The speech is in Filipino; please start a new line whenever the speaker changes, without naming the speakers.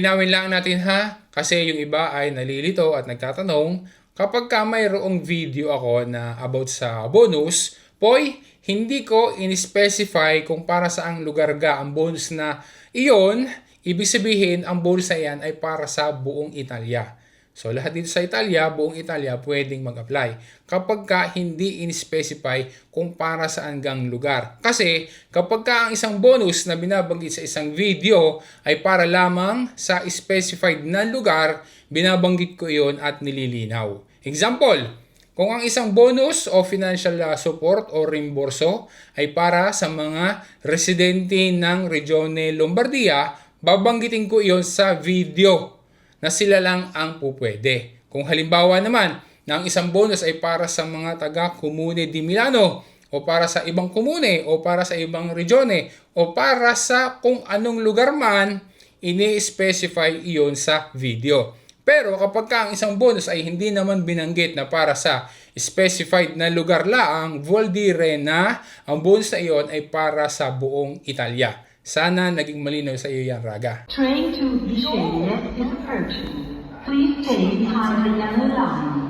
Linawin lang natin ha, kasi yung iba ay nalilito at nagtatanong, kapag ka mayroong video ako na about sa bonus, poy, hindi ko in-specify kung para saang lugar ga ang bonus na iyon, ibig sabihin ang bonus na yan ay para sa buong Italia. So lahat dito sa Italia, buong Italia pwedeng mag-apply. Kapag ka hindi in-specify kung para saan gang lugar. Kasi kapag ka ang isang bonus na binabanggit sa isang video ay para lamang sa specified na lugar, binabanggit ko iyon at nililinaw. Example, kung ang isang bonus o financial support o reimburso ay para sa mga residente ng Regione Lombardia, babanggitin ko iyon sa video na sila lang ang pupwede. Kung halimbawa naman na ang isang bonus ay para sa mga taga Comune di Milano o para sa ibang komune o para sa ibang regione o para sa kung anong lugar man, ini-specify iyon sa video. Pero kapag ka ang isang bonus ay hindi naman binanggit na para sa specified na lugar lang, vuol dire na ang bonus na iyon ay para sa buong Italia. Sana naging malinaw sa iyo yan, Raga.
Train to Bisceglie is approaching. Please stay behind the yellow line.